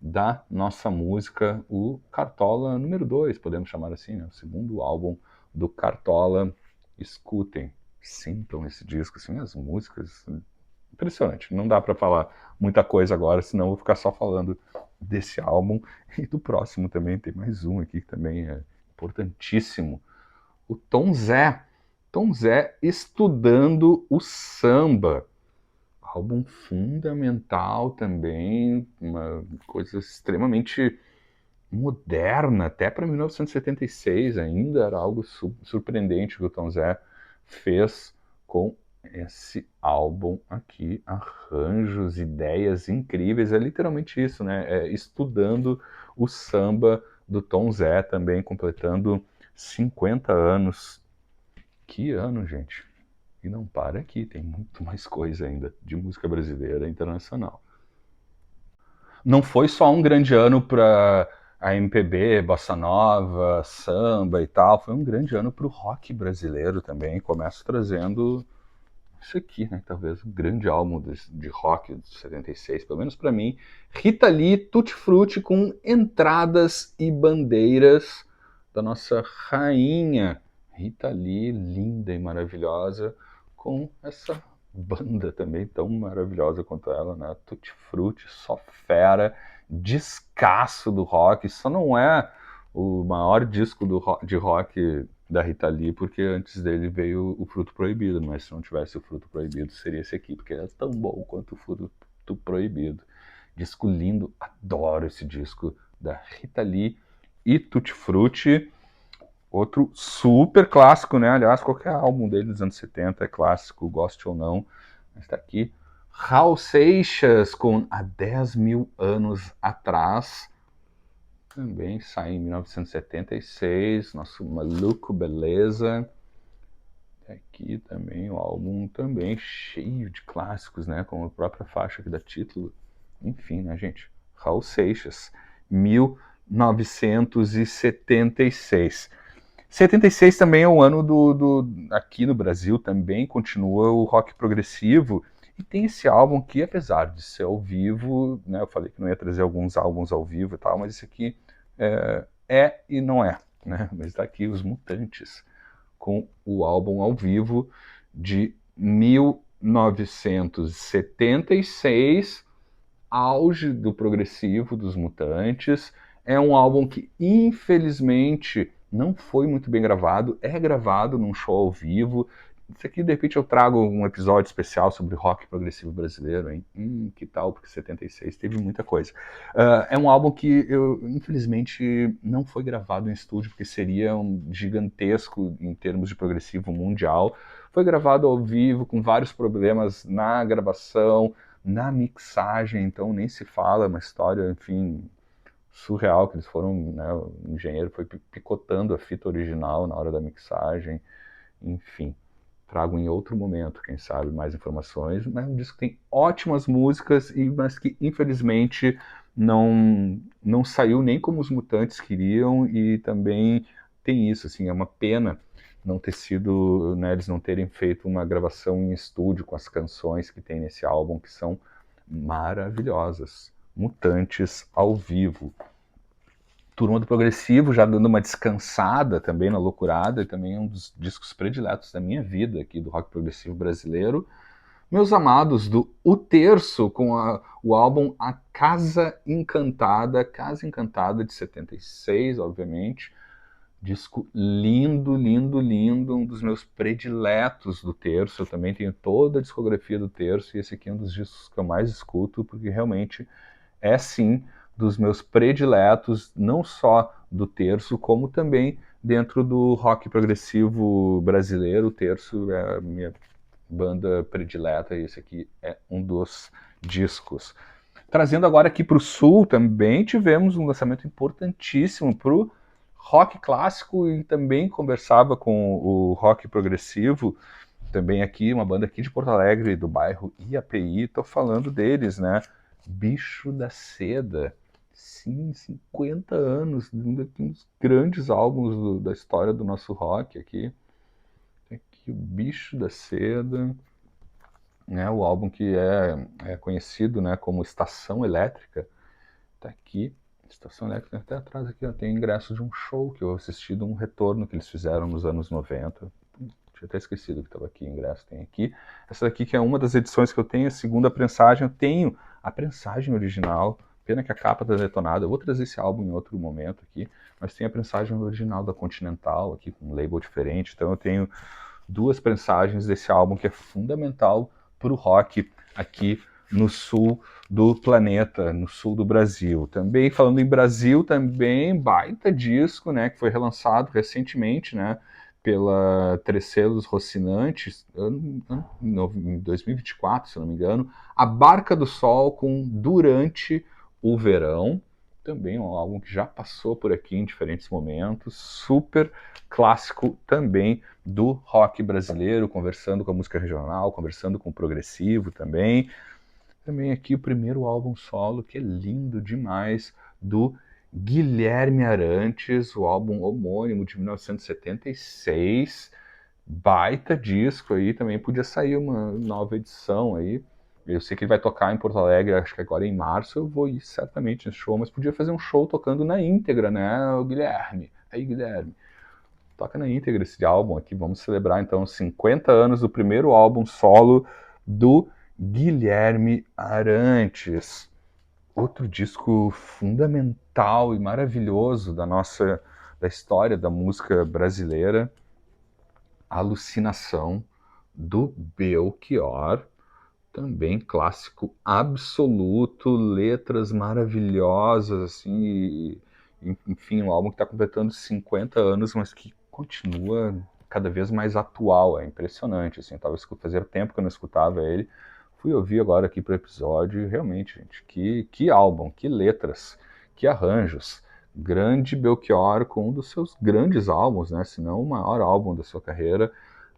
da nossa música, o Cartola número 2, podemos chamar assim, né? O segundo álbum do Cartola. Escutem, sintam esse disco, assim, as músicas, impressionante. Não dá para falar muita coisa agora, senão eu vou ficar só falando desse álbum e do próximo também. Tem mais um aqui que também é importantíssimo, o Tom Zé. Tom Zé estudando o samba. Álbum fundamental também, uma coisa extremamente moderna, até para 1976 ainda era algo surpreendente que o Tom Zé fez com esse álbum aqui, arranjos, ideias incríveis, é literalmente isso, né? É estudando o samba do Tom Zé também, completando 50 anos. Que ano, gente! E não para aqui, tem muito mais coisa ainda de música brasileira e internacional. Não foi só um grande ano para a MPB, bossa nova, samba e tal, foi um grande ano para o rock brasileiro também. Começo trazendo isso aqui, né? Talvez um grande álbum de rock de 76, pelo menos para mim. Rita Lee, Tutti Frutti, com entradas e bandeiras da nossa rainha Rita Lee, linda e maravilhosa, com essa banda também tão maravilhosa quanto ela, né? Tutti Frutti, só fera, descasso do rock. Só não é o maior disco de rock da Rita Lee, porque antes dele veio o Fruto Proibido, mas se não tivesse o Fruto Proibido seria esse aqui, porque é tão bom quanto o Fruto Proibido. Disco lindo, adoro esse disco da Rita Lee e Tutti Frutti. Outro super clássico, né? Aliás, qualquer álbum dele dos anos 70 é clássico, goste ou não. Mas tá aqui. Raul Seixas com Há 10 mil anos atrás. Também sai em 1976. Nosso maluco beleza. Aqui também o álbum também cheio de clássicos, né? Como a própria faixa que dá título. Enfim, né, gente? Raul Seixas, 1976. 76 também é o ano aqui no Brasil também continua o rock progressivo e tem esse álbum que, apesar de ser ao vivo, né, eu falei que não ia trazer alguns álbuns ao vivo e tal, mas esse aqui é e não é, né? Mas tá aqui os Mutantes com o álbum ao vivo de 1976, auge do progressivo dos Mutantes. É um álbum que, infelizmente, não foi muito bem gravado. É gravado num show ao vivo. Isso aqui, de repente, eu trago um episódio especial sobre rock progressivo brasileiro, hein? Que tal? Porque 76 teve muita coisa. É um álbum que, infelizmente, não foi gravado em estúdio, porque seria um gigantesco em termos de progressivo mundial. Foi gravado ao vivo, com vários problemas na gravação, na mixagem, então nem se fala, uma história, enfim, surreal, que eles foram, né, o engenheiro foi picotando a fita original na hora da mixagem, enfim. Trago em outro momento, quem sabe, mais informações, mas um disco que tem ótimas músicas, mas que infelizmente não saiu nem como os Mutantes queriam, e também tem isso, assim, é uma pena não ter sido, né, eles não terem feito uma gravação em estúdio com as canções que tem nesse álbum, que são maravilhosas. Mutantes ao vivo. Turma do Progressivo, já dando uma descansada também na loucurada, e também é um dos discos prediletos da minha vida aqui do rock progressivo brasileiro. Meus amados do O Terço, com o álbum A Casa Encantada de 76, obviamente. Disco lindo, lindo, lindo, um dos meus prediletos do Terço. Eu também tenho toda a discografia do Terço, e esse aqui é um dos discos que eu mais escuto, porque realmente é sim dos meus prediletos, não só do Terço, como também dentro do rock progressivo brasileiro. O Terço é a minha banda predileta, e esse aqui é um dos discos. Trazendo agora aqui para o Sul, também tivemos um lançamento importantíssimo para o rock clássico, e também conversava com o rock progressivo, também aqui, uma banda aqui de Porto Alegre, do bairro IAPI, tô falando deles, né? Bicho da Seda. Sim, 50 anos, um dos grandes álbuns da história do nosso rock aqui. Tem aqui o Bicho da Seda, né, o álbum que é conhecido, né, como Estação Elétrica. Tá aqui, Estação Elétrica, até atrás aqui, ó, tem ingresso de um show que eu assisti, de um retorno que eles fizeram nos anos 90. Tinha até esquecido que estava aqui, ingresso tem aqui. Essa daqui que é uma das edições que eu tenho, a segunda prensagem, eu tenho a prensagem original, pena que a capa tá detonada, eu vou trazer esse álbum em outro momento aqui, mas tem a prensagem original da Continental aqui, com um label diferente, então eu tenho duas prensagens desse álbum que é fundamental para o rock aqui no sul do planeta, no sul do Brasil. Também falando em Brasil, também baita disco, né, que foi relançado recentemente, né, pela Três Selos Rocinante, em 2024, se não me engano, A Barca do Sol com Durante o Verão, também um álbum que já passou por aqui em diferentes momentos, super clássico também do rock brasileiro, conversando com a música regional, conversando com o progressivo também. Também aqui o primeiro álbum solo, que é lindo demais, do Guilherme Arantes, o álbum homônimo de 1976. Baita disco aí, também podia sair uma nova edição aí. Eu sei que ele vai tocar em Porto Alegre, acho que agora em março, eu vou ir certamente nesse show, mas podia fazer um show tocando na íntegra, né, o Guilherme? Aí, Guilherme, toca na íntegra esse álbum aqui. Vamos celebrar então os 50 anos do primeiro álbum solo do Guilherme Arantes. Outro disco fundamental e maravilhoso da história da música brasileira, Alucinação, do Belchior. Também clássico absoluto, letras maravilhosas, assim, enfim, um álbum que está completando 50 anos, mas que continua cada vez mais atual, é impressionante, assim, fazia tempo que eu não escutava ele, fui ouvir agora aqui para o episódio, e realmente, gente, que álbum, que letras, que arranjos, grande Belchior com um dos seus grandes álbuns, né, se não o maior álbum da sua carreira,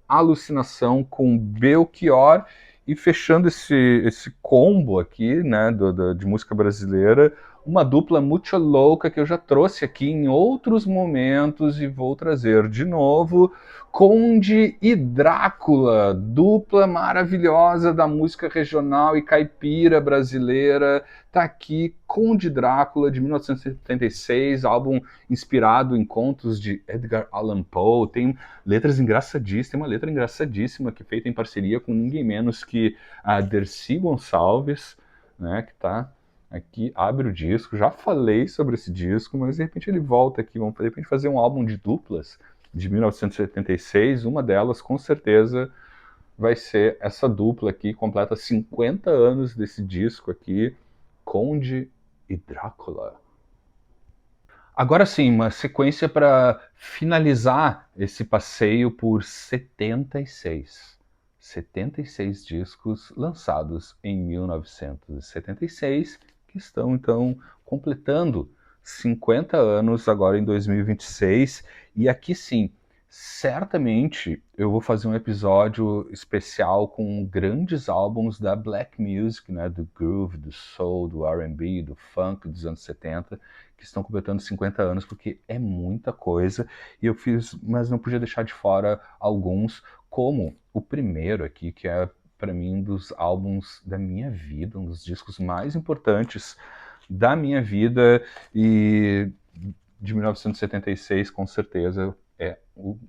Alucinação com Belchior, e fechando esse combo aqui, né, de música brasileira, uma dupla muito louca que eu já trouxe aqui em outros momentos e vou trazer de novo, Conde e Drácula, dupla maravilhosa da música regional e caipira brasileira, tá aqui, Conde Drácula, de 1976, álbum inspirado em contos de Edgar Allan Poe, tem letras engraçadíssimas, tem uma letra engraçadíssima que é feita em parceria com ninguém menos que a Dercy Gonçalves, né, que tá aqui, abre o disco, já falei sobre esse disco, mas de repente ele volta aqui, vamos de repente fazer um álbum de duplas de 1976, uma delas com certeza vai ser essa dupla aqui, completa 50 anos desse disco aqui, Conde e Drácula. Agora sim, uma sequência para finalizar esse passeio por 76. 76 discos lançados em 1976, que estão então completando 50 anos agora em 2026. E aqui sim, certamente eu vou fazer um episódio especial com grandes álbuns da black music, né, do groove, do soul, do R&B, do funk dos anos 70, que estão completando 50 anos, porque é muita coisa, e eu fiz, mas não podia deixar de fora alguns, como o primeiro aqui, que é para mim um dos álbuns da minha vida, um dos discos mais importantes da minha vida, e de 1976, com certeza,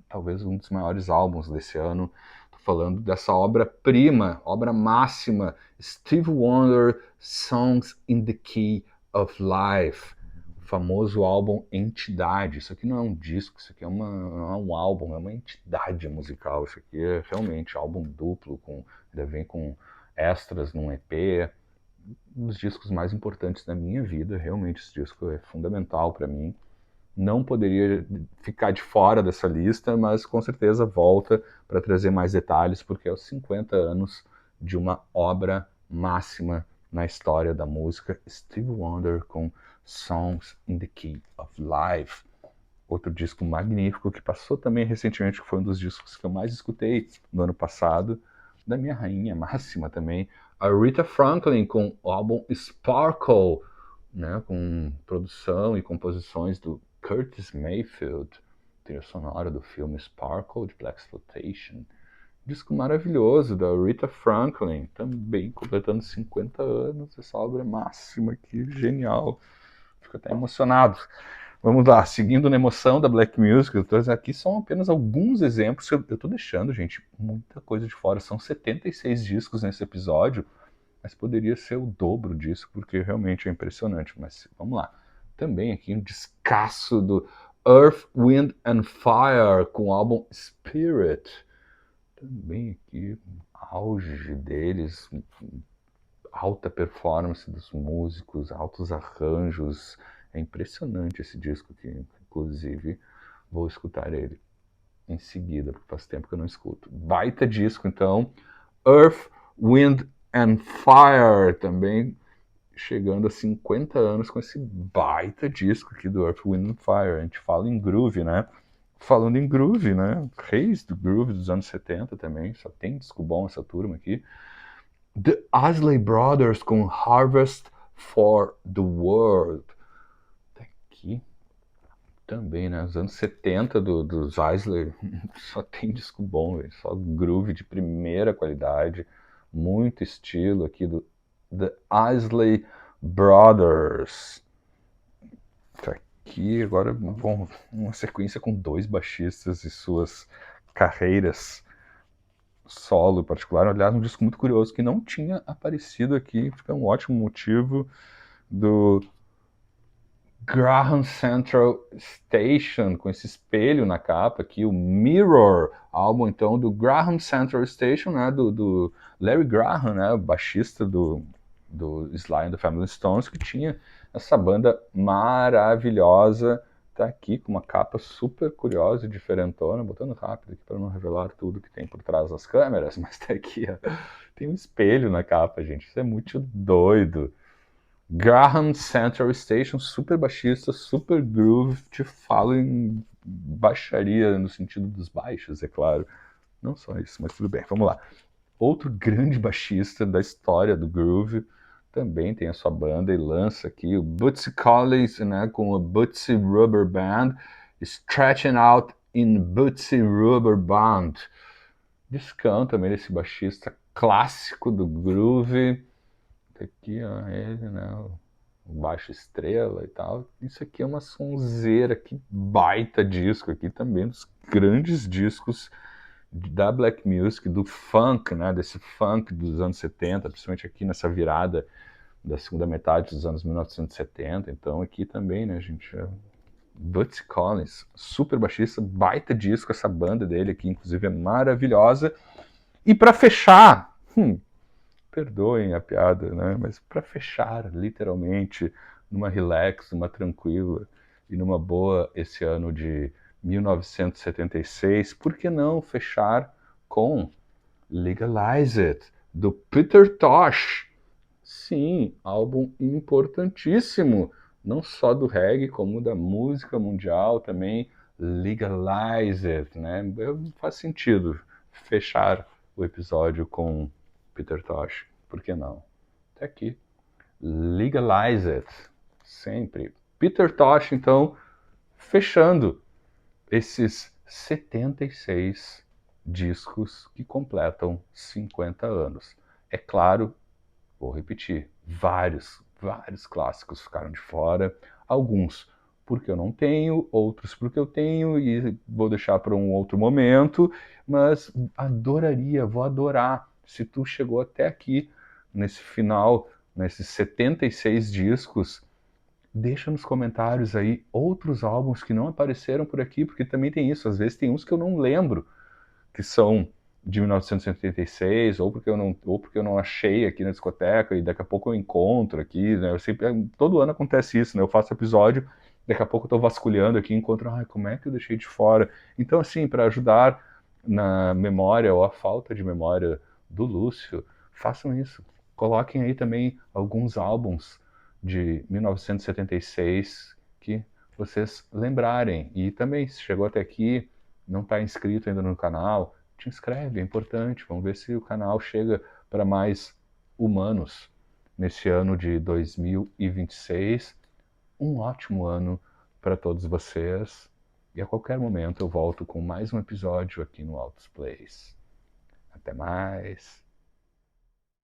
talvez um dos maiores álbuns desse ano. Tô falando dessa obra-prima, obra máxima, Steve Wonder, Songs in the Key of Life, o famoso álbum Entidade. Isso aqui não é um disco, isso aqui não é um álbum, é uma entidade musical. Isso aqui é realmente álbum duplo, ainda vem com extras num EP, um dos discos mais importantes da minha vida. Realmente esse disco é fundamental para mim. Não poderia ficar de fora dessa lista, mas com certeza volta para trazer mais detalhes, porque é os 50 anos de uma obra máxima na história da música, Steve Wonder com Songs in the Key of Life. Outro disco magnífico que passou também recentemente, que foi um dos discos que eu mais escutei no ano passado, da minha rainha máxima também, a Rita Franklin com o álbum Sparkle, né, com produção e composições do Curtis Mayfield, trilha sonora do filme Sparkle, de Blaxploitation. Disco maravilhoso da Rita Franklin, também completando 50 anos. Essa obra máxima aqui, genial. Fico até emocionado. Vamos lá, seguindo na emoção da Black Music, aqui são apenas alguns exemplos que eu estou deixando, gente, muita coisa de fora. São 76 discos nesse episódio, mas poderia ser o dobro disso, porque realmente é impressionante. Mas vamos lá. Também aqui um descasso do Earth, Wind and Fire, com o álbum Spirit. Também aqui, auge deles, alta performance dos músicos, altos arranjos. É impressionante esse disco aqui, inclusive vou escutar ele em seguida, porque faz tempo que eu não escuto. Baita disco, então. Earth, Wind and Fire, também chegando a 50 anos com esse baita disco aqui do Earth, Wind and Fire. A gente fala em groove, né? Falando em groove, né? Reis do groove dos anos 70 também, só tem disco bom essa turma aqui. The Isley Brothers com Harvest for the World. Tá aqui também, né? Os anos 70 dos Isley só tem disco bom, véio. Só groove de primeira qualidade, muito estilo aqui do The Isley Brothers. Tá aqui agora, bom, uma sequência com 2 baixistas e suas carreiras solo em particular. Aliás, um disco muito curioso que não tinha aparecido aqui, fica um ótimo motivo, do Graham Central Station, com esse espelho na capa aqui, o Mirror, álbum então do Graham Central Station, né, do Larry Graham, né, o baixista do Sly and the Family Stones, que tinha essa banda maravilhosa. Tá aqui com uma capa super curiosa e diferentona, botando rápido aqui para não revelar tudo que tem por trás das câmeras, mas tá aqui, ó. Tem um espelho na capa, gente, isso é muito doido. Graham Central Station, super baixista, super groove, te falo em baixaria no sentido dos baixos, é claro. Não só isso, mas tudo bem, vamos lá. Outro grande baixista da história do groove, também tem a sua banda e lança aqui o Bootsy Collins, né, com o Bootsy Rubber Band, Stretching Out in Bootsy Rubber Band. Discão também desse baixista clássico do groove. Aqui, ó, ele, né, o baixo estrela e tal. Isso aqui é uma sonzeira, que baita disco aqui também, um dos grandes discos da Black Music, do funk, né, desse funk dos anos 70, principalmente aqui nessa virada da segunda metade dos anos 1970. Então aqui também, né, gente, Bootsy Collins, super baixista, baita disco, essa banda dele aqui, inclusive, é maravilhosa. E para fechar, perdoem a piada, né, mas para fechar, literalmente, numa relax, numa tranquila e numa boa esse ano de 1976, por que não fechar com Legalize It, do Peter Tosh? Sim, álbum importantíssimo, não só do reggae, como da música mundial também. Legalize It, né? Faz sentido fechar o episódio com Peter Tosh, por que não? Tá aqui. Legalize It, sempre. Peter Tosh, então, fechando esses 76 discos que completam 50 anos. É claro, vou repetir, vários clássicos ficaram de fora, alguns porque eu não tenho, outros porque eu tenho e vou deixar para um outro momento, mas vou adorar, se tu chegou até aqui, nesse final, nesses 76 discos, deixa nos comentários aí outros álbuns que não apareceram por aqui, porque também tem isso, às vezes tem uns que eu não lembro, que são de 1976, ou porque eu não achei aqui na discoteca, e daqui a pouco eu encontro aqui, né? Todo ano acontece isso, né? Eu faço episódio, daqui a pouco eu tô vasculhando aqui e encontro, como é que eu deixei de fora? Então, assim, para ajudar na memória ou a falta de memória do Lúcio, façam isso. Coloquem aí também alguns álbuns de 1976 que vocês lembrarem. E também, se chegou até aqui, não está inscrito ainda no canal, te inscreve, é importante. Vamos ver se o canal chega para mais humanos. nesse ano de 2026. Um ótimo ano para todos vocês. E a qualquer momento eu volto com mais um episódio aqui no Altos Plays. Até mais!